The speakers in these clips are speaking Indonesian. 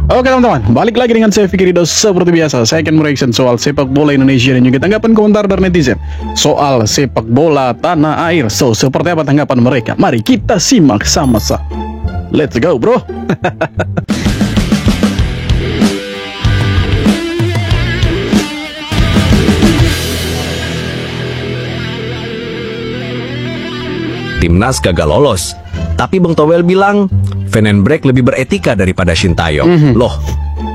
Oke teman-teman, balik lagi dengan saya Fikri Ridho. Seperti biasa, saya akan mereaction soal sepak bola Indonesia dan juga tanggapan komentar dari netizen soal sepak bola tanah air. So, seperti apa tanggapan mereka? Mari kita simak sama-sama. Let's go bro. Timnas gagal lolos, tapi Bang Towel bilang Vandenberg lebih beretika daripada Sintayong. Loh,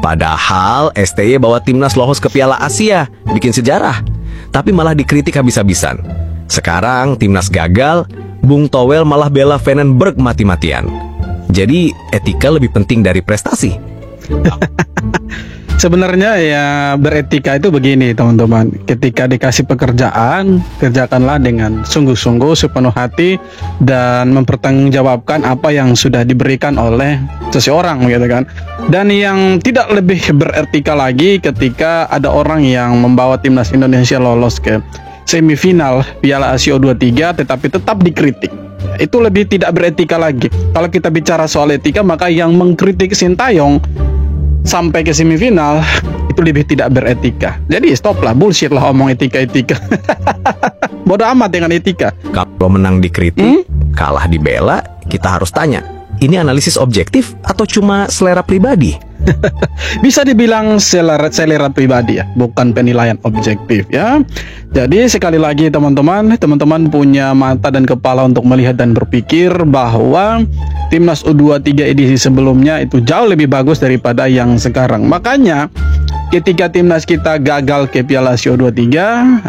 padahal STY bawa timnas lolos ke Piala Asia, bikin sejarah, tapi malah dikritik habis-habisan. Sekarang timnas gagal, Bung Towel malah bela Vandenberg mati-matian. Jadi etika lebih penting dari prestasi. Sebenarnya ya beretika itu begini teman-teman. Ketika dikasih pekerjaan, kerjakanlah dengan sungguh-sungguh, sepenuh hati, dan mempertanggungjawabkan apa yang sudah diberikan oleh seseorang gitu kan. Dan yang tidak lebih beretika lagi ketika ada orang yang membawa timnas Indonesia lolos ke semifinal Piala Asia U23 tetapi tetap dikritik. Itu lebih tidak beretika lagi. Kalau kita bicara soal etika, maka yang mengkritik Sintayong sampai ke semifinal itu lebih tidak beretika. Jadi stop lah, bullshit lah omong etika-etika. Bodoh amat dengan etika. Kalau menang dikritik, kalah dibela, kita harus tanya, ini analisis objektif atau cuma selera pribadi? Bisa dibilang selera pribadi ya, bukan penilaian objektif ya. Jadi sekali lagi teman-teman punya mata dan kepala untuk melihat dan berpikir bahwa timnas U23 edisi sebelumnya itu jauh lebih bagus daripada yang sekarang. Makanya ketika timnas kita gagal ke Piala Asia U23,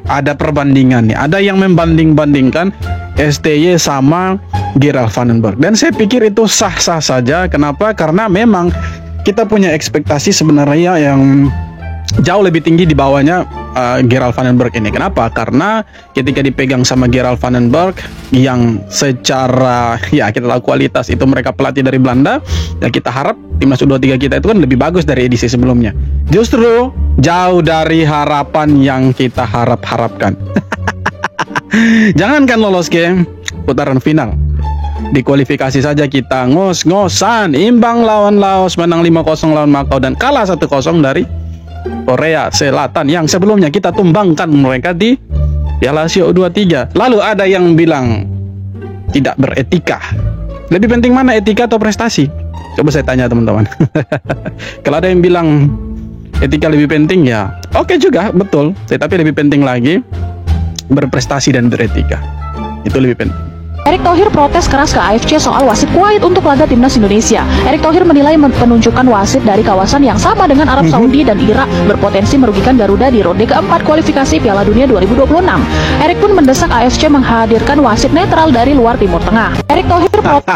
ada perbandingan nih, ada yang membanding-bandingkan STY sama Gerald Vandenberg. Dan saya pikir itu sah-sah saja. Kenapa? Karena memang kita punya ekspektasi sebenarnya yang jauh lebih tinggi di bawahnya Gerald Vandenberg ini. Kenapa? Karena ketika dipegang sama Gerald Vandenberg yang secara ya kita tahu kualitas itu mereka pelatih dari Belanda, ya kita harap timnas U23 kita itu kan lebih bagus dari edisi sebelumnya. Justru jauh dari harapan yang kita harapkan. Jangankan lolos ke putaran final, di kualifikasi saja kita ngos-ngosan, imbang lawan Laos, menang 5-0 lawan Makau, dan kalah 1-0 dari Korea Selatan yang sebelumnya kita tumbangkan mereka di Piala Asia U23. Lalu ada yang bilang tidak beretika. Lebih penting mana, etika atau prestasi? Coba saya tanya teman-teman. Kalau ada yang bilang etika lebih penting, ya oke juga, betul. Tetapi lebih penting lagi berprestasi dan beretika. Itu lebih penting. Erick Thohir protes keras ke AFC soal wasit Kuwait untuk laga timnas Indonesia. Erick Thohir menilai penunjukan wasit dari kawasan yang sama dengan Arab Saudi dan Irak berpotensi merugikan Garuda di ronde keempat kualifikasi Piala Dunia 2026. Erick pun mendesak AFC menghadirkan wasit netral dari luar Timur Tengah. Erick Thohir protes.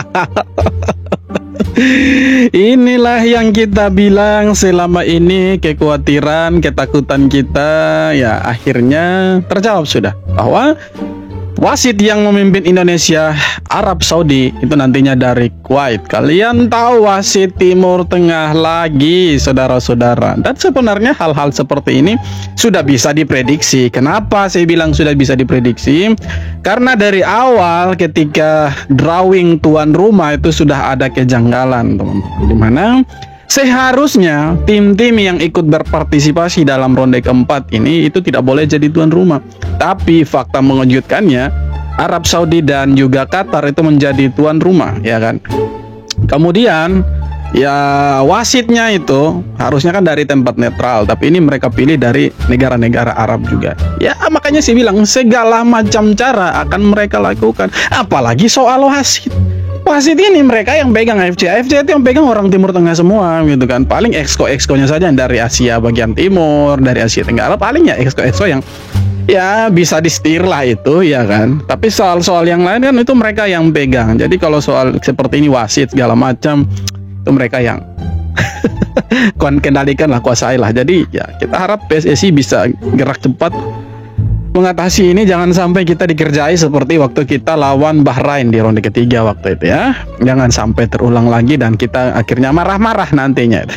Inilah yang kita bilang selama ini, kekhawatiran, ketakutan kita ya akhirnya terjawab sudah, bahwa wasit yang memimpin Indonesia Arab Saudi itu nantinya dari Kuwait. Kalian tahu wasit Timur Tengah lagi, saudara-saudara. Dan sebenarnya hal-hal seperti ini sudah bisa diprediksi. Kenapa saya bilang sudah bisa diprediksi? Karena dari awal ketika drawing tuan rumah itu sudah ada kejanggalan, teman-teman. Dimana seharusnya tim-tim yang ikut berpartisipasi dalam ronde keempat ini itu tidak boleh jadi tuan rumah. Tapi fakta mengejutkannya, Arab Saudi dan juga Qatar itu menjadi tuan rumah, ya kan. Kemudian ya wasitnya itu harusnya kan dari tempat netral, tapi ini mereka pilih dari negara-negara Arab juga. Ya makanya saya bilang segala macam cara akan mereka lakukan. Apalagi soal wasit. Wasit ini mereka yang pegang AFC itu yang pegang orang Timur Tengah semua gitu kan. Paling exco-nya saja yang dari Asia bagian timur, dari Asia Tenggara, paling ya exco yang ya bisa disetir lah itu, ya kan. Tapi soal-soal yang lain kan itu mereka yang pegang. Jadi kalau soal seperti ini wasit segala macam itu mereka yang kendalikan lah, kuasai lah. Jadi ya kita harap PSSI bisa gerak cepat mengatasi ini. Jangan sampai kita dikerjai seperti waktu kita lawan Bahrain di ronde ketiga waktu itu ya. Jangan sampai terulang lagi dan kita akhirnya marah-marah nantinya.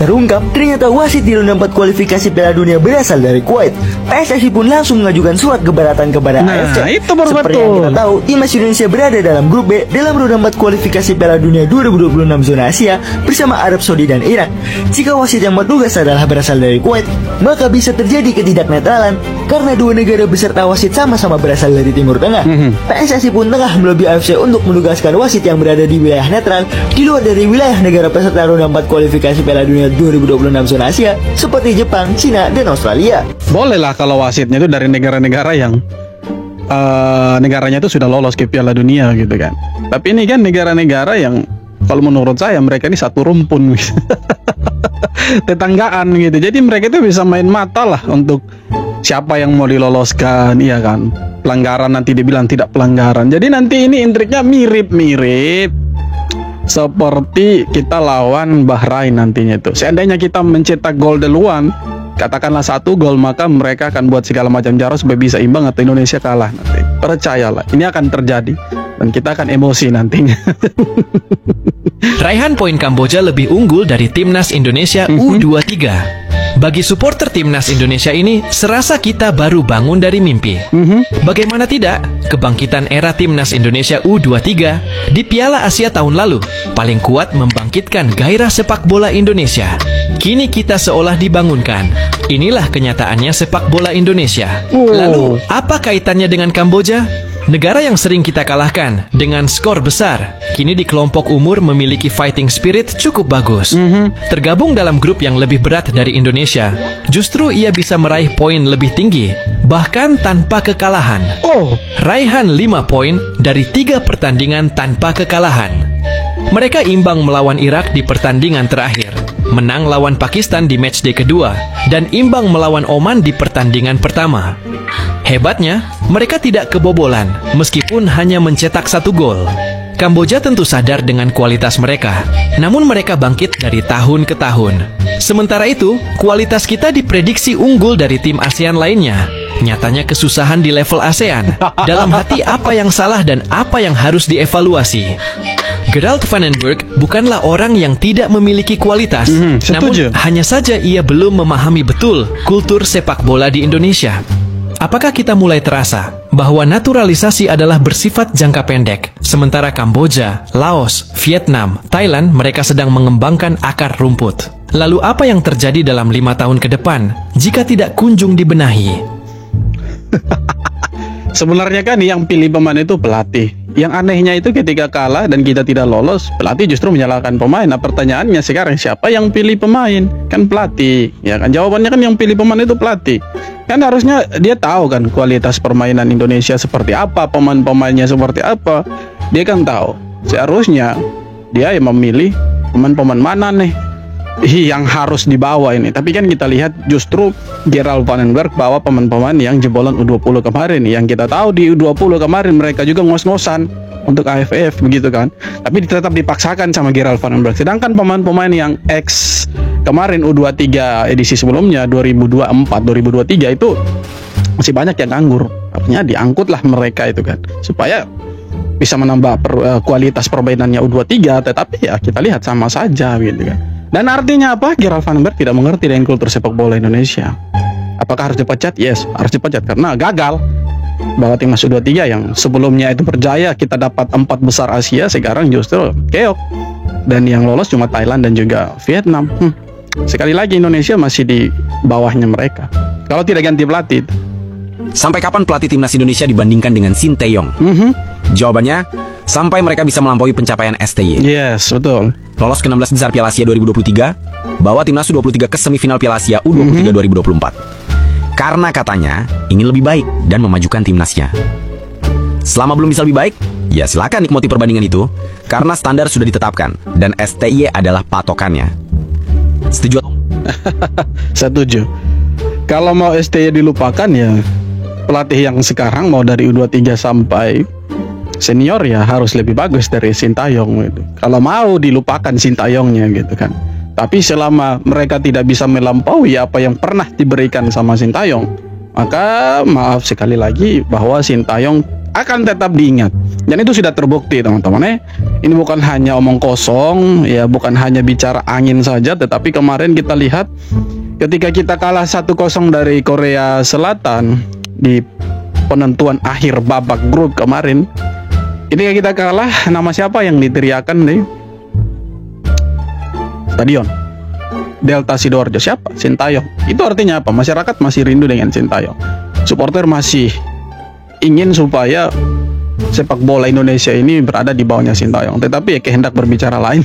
Terungkap ternyata wasit di ronde 4 kualifikasi Piala Dunia berasal dari Kuwait. PSSI pun langsung mengajukan surat keberatan kepada AFC. Itu baru Seperti yang kita tahu, timnas Indonesia berada dalam grup B dalam ronde 4 kualifikasi Piala Dunia 2026 zona Asia bersama Arab Saudi dan Irak. Jika wasit yang bertugas adalah berasal dari Kuwait, maka bisa terjadi ketidaknetralan karena dua negara beserta wasit sama-sama berasal dari Timur Tengah. PSSI pun tengah melobi AFC untuk menugaskan wasit yang berada di wilayah netral di luar dari wilayah negara peserta ronde 4 kualifikasi Piala Dunia 2026 zona Asia seperti Jepang, Cina, dan Australia. Bolehlah kalau wasitnya itu dari negara-negara yang negaranya itu sudah lolos ke Piala Dunia gitu kan. Tapi ini kan negara-negara yang kalau menurut saya mereka ini satu rumpun gitu. Tetanggaan gitu. Jadi mereka itu bisa main mata lah untuk siapa yang mau diloloskan, iya kan. Pelanggaran nanti dibilang tidak pelanggaran. Jadi nanti ini intriknya mirip-mirip seperti kita lawan Bahrain nantinya itu. Seandainya kita mencetak gol duluan, katakanlah 1 gol, maka mereka akan buat segala macam cara supaya bisa imbang atau Indonesia kalah nanti. Percayalah, ini akan terjadi dan kita akan emosi nantinya. Raihan poin Kamboja lebih unggul dari timnas Indonesia U23. Bagi supporter timnas Indonesia ini, serasa kita baru bangun dari mimpi. Bagaimana tidak, kebangkitan era timnas Indonesia U23 di Piala Asia tahun lalu paling kuat membangkitkan gairah sepak bola Indonesia. Kini kita seolah dibangunkan. Inilah kenyataannya sepak bola Indonesia. Lalu, apa kaitannya dengan Kamboja? Negara yang sering kita kalahkan dengan skor besar, kini di kelompok umur memiliki fighting spirit cukup bagus. Tergabung dalam grup yang lebih berat dari Indonesia, justru ia bisa meraih poin lebih tinggi, bahkan tanpa kekalahan. Raihan 5 poin dari 3 pertandingan tanpa kekalahan. Mereka imbang melawan Irak di pertandingan terakhir, menang lawan Pakistan di matchday kedua, dan imbang melawan Oman di pertandingan pertama. Hebatnya, mereka tidak kebobolan, meskipun hanya mencetak 1 gol. Kamboja tentu sadar dengan kualitas mereka, namun mereka bangkit dari tahun ke tahun. Sementara itu, kualitas kita diprediksi unggul dari tim ASEAN lainnya. Nyatanya kesusahan di level ASEAN. Dalam hati apa yang salah dan apa yang harus dievaluasi. Gerald van den Berg bukanlah orang yang tidak memiliki kualitas, namun hanya saja ia belum memahami betul kultur sepak bola di Indonesia. Apakah kita mulai terasa bahwa naturalisasi adalah bersifat jangka pendek, sementara Kamboja, Laos, Vietnam, Thailand mereka sedang mengembangkan akar rumput? Lalu apa yang terjadi dalam 5 tahun ke depan jika tidak kunjung dibenahi? Sebenarnya kan yang pilih pemain itu pelatih. Yang anehnya itu ketika kalah dan kita tidak lolos, pelatih justru menyalahkan pemain. Nah pertanyaannya sekarang, siapa yang pilih pemain? Kan pelatih, ya kan? Jawabannya kan yang pilih pemain itu pelatih. Kan harusnya dia tahu kan kualitas permainan Indonesia seperti apa, pemain-pemainnya seperti apa. Dia kan tahu. Seharusnya dia yang memilih pemain-pemain mana nih yang harus dibawa ini. Tapi kan kita lihat justru Gerald van den Berg bawa pemain-pemain yang jebolan U20 kemarin. Yang kita tahu di U20 kemarin mereka juga ngos-ngosan untuk AFF begitu kan. Tapi tetap dipaksakan sama Gerald van den Berg. Sedangkan pemain-pemain yang ex kemarin U23 edisi sebelumnya 2024-2023 itu masih banyak yang nganggur. Artinya diangkutlah mereka itu kan supaya bisa menambah kualitas permainannya U23. Tetapi ya kita lihat sama saja gitu kan. Dan artinya apa? Gerald van den Berg tidak mengerti dengan kultur sepak bola Indonesia. Apakah harus dipecat? Yes, harus dipecat karena gagal. Bahwa timnas U23 yang sebelumnya itu berjaya, kita dapat 4 besar Asia, sekarang justru keok. Dan yang lolos cuma Thailand dan juga Vietnam. Sekali lagi Indonesia masih di bawahnya mereka. Kalau tidak ganti pelatih. Sampai kapan pelatih timnas Indonesia dibandingkan dengan Shin Tae-yong? Jawabannya, sampai mereka bisa melampaui pencapaian STY. Yes, betul. Lolos ke 16 besar Piala Asia 2023, bawa timnas U23 ke semifinal Piala Asia U23 2024. Karena katanya ingin lebih baik dan memajukan timnasnya. Selama belum bisa lebih baik, ya silakan nikmati perbandingan itu, karena standar sudah ditetapkan dan STY adalah patokannya. Setuju? Setuju. Kalau mau STY dilupakan ya pelatih yang sekarang mau dari U23 sampai senior ya harus lebih bagus dari Shin Tae-yong gitu. Kalau mau dilupakan Shin Tae-yongnya gitu kan. Tapi selama mereka tidak bisa melampaui apa yang pernah diberikan sama Shin Tae-yong, maka maaf sekali lagi bahwa Shin Tae-yong akan tetap diingat Dan itu sudah terbukti teman-teman. Ini bukan hanya omong kosong, ya bukan hanya bicara angin saja, tetapi kemarin kita lihat ketika kita kalah 1-0 dari Korea Selatan di penentuan akhir babak grup kemarin. Ketika kita kalah, nama siapa yang diteriakan nih? Stadion Delta Sidoarjo, siapa? Sintayong. Itu artinya apa? Masyarakat masih rindu dengan Sintayong. Supporter masih ingin supaya sepak bola Indonesia ini berada di bawahnya Sintayong. Tetapi ya kehendak berbicara lain.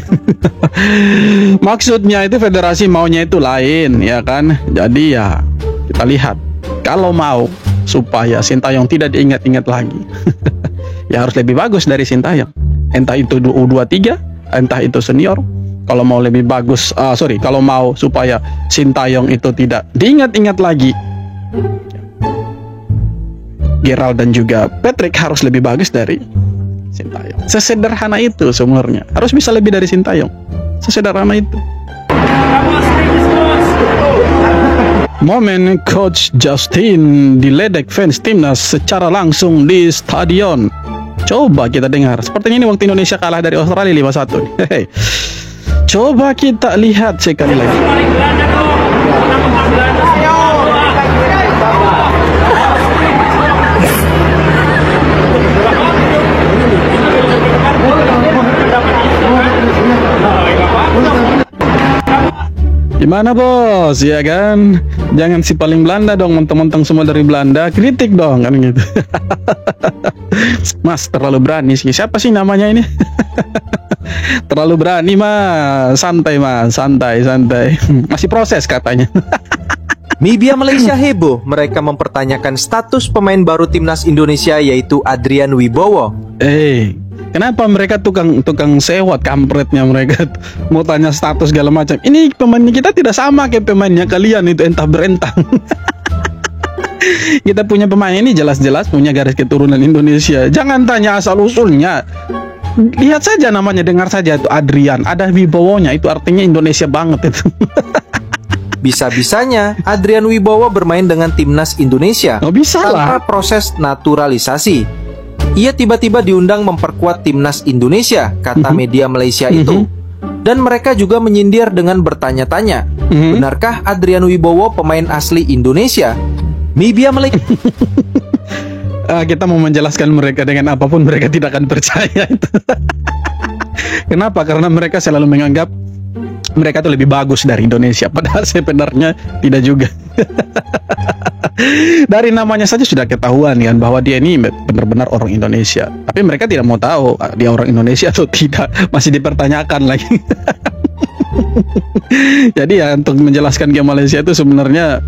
Maksudnya itu federasi maunya itu lain, ya kan? Jadi ya kita lihat, kalau mau supaya Sintayong tidak diingat-ingat lagi, ya harus lebih bagus dari Sintayong. Entah itu U23, entah itu senior. Kalau mau lebih bagus, kalau mau supaya Sintayong itu tidak diingat-ingat lagi, Gerald dan juga Patrick harus lebih bagus dari Sintayong. Sesederhana itu sebenarnya. Harus bisa lebih dari Sintayong. Sesederhana itu. Momen Coach Justin diledek fans timnas secara langsung di stadion. Coba kita dengar. Sepertinya ini waktu Indonesia kalah dari Australia 5-1. Hehe. Coba kita lihat sekali lagi. Gimana bos, ya kan? Jangan si paling Belanda dong, mentang-mentang semua dari Belanda, kritik dong kan gitu. Mas terlalu berani sih. Siapa sih namanya ini? Terlalu berani mas, santai mas, santai. Masih proses katanya. Media Malaysia heboh, mereka mempertanyakan status pemain baru timnas Indonesia yaitu Adrian Wibowo. Kenapa mereka tukang sewot kampretnya mereka mau tanya status segala macam. Ini pemainnya kita tidak sama kayak pemainnya kalian itu entah berentang. Kita punya pemain ini jelas-jelas punya garis keturunan Indonesia. Jangan tanya asal usulnya. Lihat saja namanya, dengar saja itu Adrian, ada Wibowonya, itu artinya Indonesia banget itu. Bisa-bisanya Adrian Wibowo bermain dengan timnas Indonesia tanpa proses naturalisasi. Ia tiba-tiba diundang memperkuat timnas Indonesia, kata media Malaysia itu. Dan mereka juga menyindir dengan bertanya-tanya, benarkah Adrian Wibowo pemain asli Indonesia? Media Malaysia kita mau menjelaskan mereka dengan apapun, mereka tidak akan percaya itu. Kenapa? Karena mereka selalu menganggap mereka itu lebih bagus dari Indonesia, padahal sebenarnya tidak juga. Dari namanya saja sudah ketahuan kan bahwa dia ini benar-benar orang Indonesia. Tapi mereka tidak mau tahu dia orang Indonesia atau tidak, masih dipertanyakan lagi. Jadi ya untuk menjelaskan ke Malaysia itu sebenarnya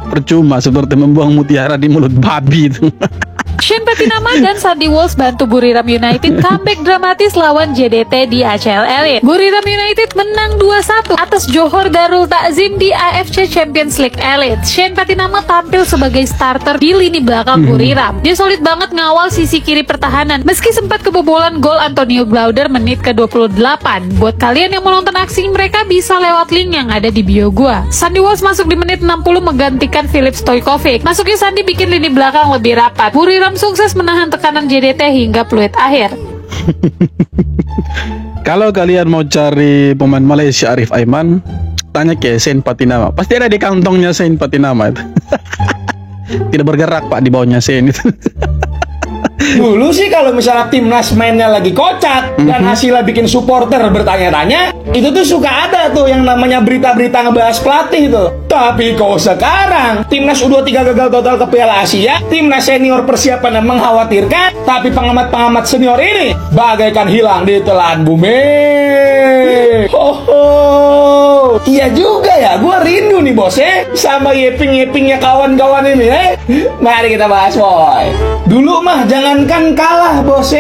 percuma, seperti membuang mutiara di mulut babi itu. Shane Patinama dan Sandy Walsh bantu Buriram United comeback dramatis lawan JDT di ACL Elite. Buriram United menang 2-1 atas Johor Darul Takzim di AFC Champions League Elite. Shane Patinama tampil sebagai starter di lini belakang Buriram. Dia solid banget ngawal sisi kiri pertahanan meski sempat kebobolan gol Antonio Glauder menit ke-28. Buat kalian yang mau nonton aksi mereka bisa lewat link yang ada di bio gua. Sandy Walsh masuk di menit 60 menggantikan Filip Stojkovic. Masuknya Sandy bikin lini belakang lebih rapat. Buriram sukses menahan tekanan JDT hingga peluit akhir. Kalau kalian mau cari pemain Malaysia Arif Aiman, tanya ke Shane Patinama. Pasti ada di kantongnya Shane Patinama itu. Tidak bergerak pak di bawahnya Shane itu. Dulu sih kalau misalnya timnas mainnya lagi kocak dan hasilnya bikin supporter bertanya-tanya, itu tuh suka ada tuh yang namanya berita-berita ngebahas pelatih tuh. Tapi kok sekarang timnas U23 gagal total ke Piala Asia, timnas senior persiapan yang mengkhawatirkan, tapi pengamat-pengamat senior ini bagaikan hilang di telan bumi. Iya juga ya, gue rindu nih bos sama yeping-yepingnya kawan-kawan ini Mari kita bahas boy. Dulu mah jangankan kalah bos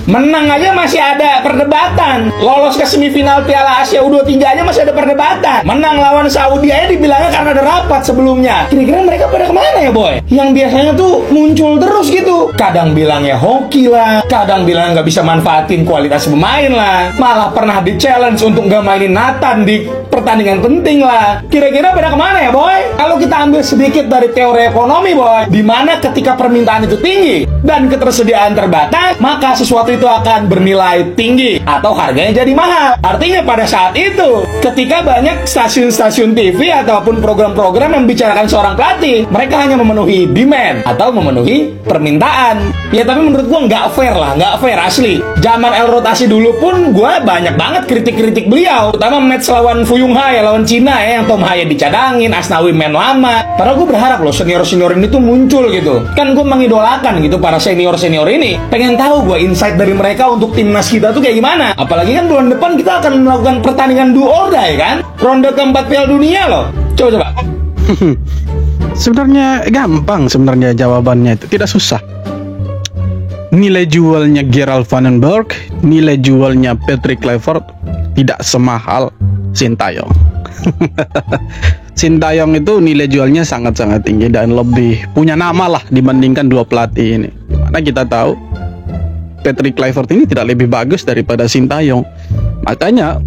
menang aja masih ada perdebatan. Lolos ke semifinal Piala Asia U23 aja masih ada perdebatan. Menang lawan Saudi aja dibilangnya karena ada rapat sebelumnya. Kira-kira mereka pada kemana ya boy? Yang biasanya tuh muncul terus gitu. Kadang bilangnya hoki lah, kadang bilang nggak bisa manfaatin kualitas pemain lah, malah pernah di challenge untuk nggak mainin Nathan di pertandingan penting lah. sekarang, kira-kira pada kemana ya boy? Kalau kita ambil sedikit dari teori ekonomi boy, di mana ketika permintaan itu tinggi dan ketersediaan terbatas, maka sesuatu itu akan bernilai tinggi atau harganya jadi mahal. Artinya pada saat itu, ketika banyak stasiun-stasiun TV ataupun program-program yang membicarakan seorang pelatih, mereka hanya memenuhi demand atau memenuhi permintaan. Ya tapi menurut gua nggak fair lah, nggak fair asli. Zaman El Rotasi dulu pun gua banyak banget kritik-kritik beliau, terutama match lawan Fuyung Hai, lawan Cina ya, yang Tom Haye dicadangin, Asnawi main lama. Padahal gue berharap loh senior-senior ini tuh muncul gitu. Kan gue mengidolakan gitu para senior-senior ini. Pengen tahu gue insight dari mereka untuk timnas kita tuh kayak gimana. Apalagi kan bulan depan kita akan melakukan pertandingan do or die kan, ronde keempat Piala Dunia loh. Coba. Sebenarnya gampang sebenarnya jawabannya, itu tidak susah. Nilai jualnya Gerald Vandenberg, nilai jualnya Patrick Kluivert tidak semahal Sintayong. Sintayong itu nilai jualnya sangat-sangat tinggi dan lebih punya nama lah dibandingkan dua pelatih ini. Dimana kita tahu Patrick Kluivert ini tidak lebih bagus daripada Sintayong. Makanya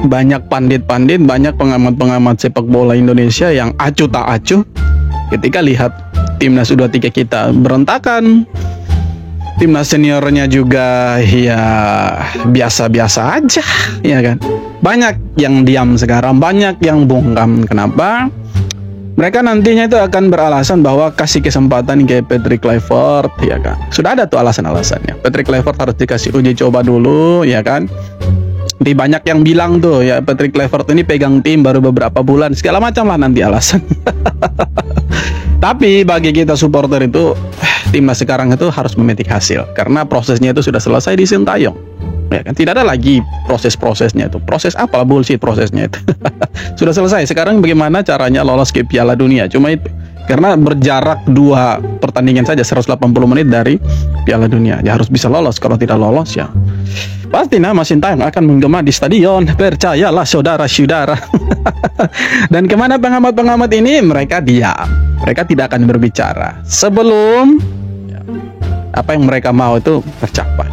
banyak pandit-pandit, banyak pengamat-pengamat sepak bola Indonesia yang acuh tak acuh ketika lihat timnas U23 kita berantakan. Timnas seniornya juga ya biasa-biasa aja, ya kan. Banyak yang diam sekarang, banyak yang bungkam. Kenapa? Mereka nantinya itu akan beralasan bahwa kasih kesempatan ke Patrick Kluivert, ya kan. Sudah ada tuh alasan-alasannya. Patrick Kluivert harus dikasih uji coba dulu, ya kan. Nanti banyak yang bilang tuh ya Patrick Kluivert ini pegang tim baru beberapa bulan, segala macam lah nanti alasan. Tapi bagi kita supporter itu timnas sekarang itu harus memetik hasil karena prosesnya itu sudah selesai di Sintayong. Ya kan, tidak ada lagi proses-prosesnya itu. Proses apa bullshit prosesnya itu. Sudah selesai. Sekarang bagaimana caranya lolos ke Piala Dunia? Cuma itu. Karena berjarak 2 pertandingan saja 180 menit dari Piala Dunia. Ya harus bisa lolos. Kalau tidak lolos ya pasti nama Sintayong akan menggema di stadion. Percayalah saudara-saudara. Dan kemana pengamat-pengamat ini? Mereka diam. Mereka tidak akan berbicara sebelum ya, apa yang mereka mau itu tercapai.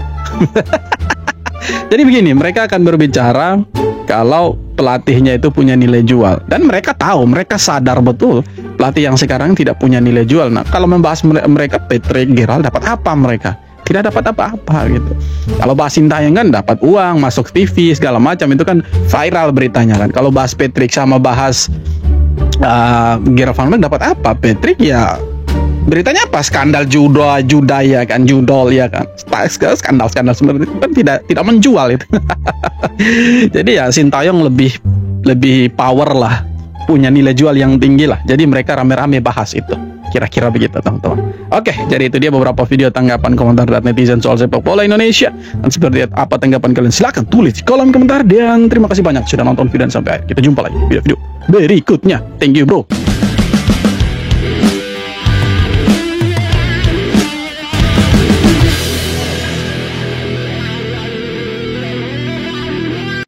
Jadi begini, mereka akan berbicara kalau pelatihnya itu punya nilai jual. Dan mereka tahu, mereka sadar betul pelatih yang sekarang tidak punya nilai jual. Nah, kalau membahas mereka Patrick, Gerald dapat apa mereka? Tidak dapat apa-apa gitu. Kalau bahas Sintayong kan dapat uang, masuk TV, segala macam, itu kan viral beritanya kan. Kalau bahas Patrick sama bahas Gerald Vandenberg dapat apa? Patrick ya beritanya apa? Skandal juda ya kan, judol ya kan. Skandal seperti itu kan tidak menjual itu. Jadi ya Sintayong lebih power lah, punya nilai jual yang tinggi lah. Jadi mereka rame-rame bahas itu. Kira-kira begitu teman-teman. Oke, jadi itu dia beberapa video tanggapan komentar dari netizen soal sepak bola Indonesia. Dan seperti apa tanggapan kalian? Silahkan tulis di kolom komentar. Dan terima kasih banyak sudah nonton video dan sampai akhir. Kita jumpa lagi di video berikutnya. Thank you bro.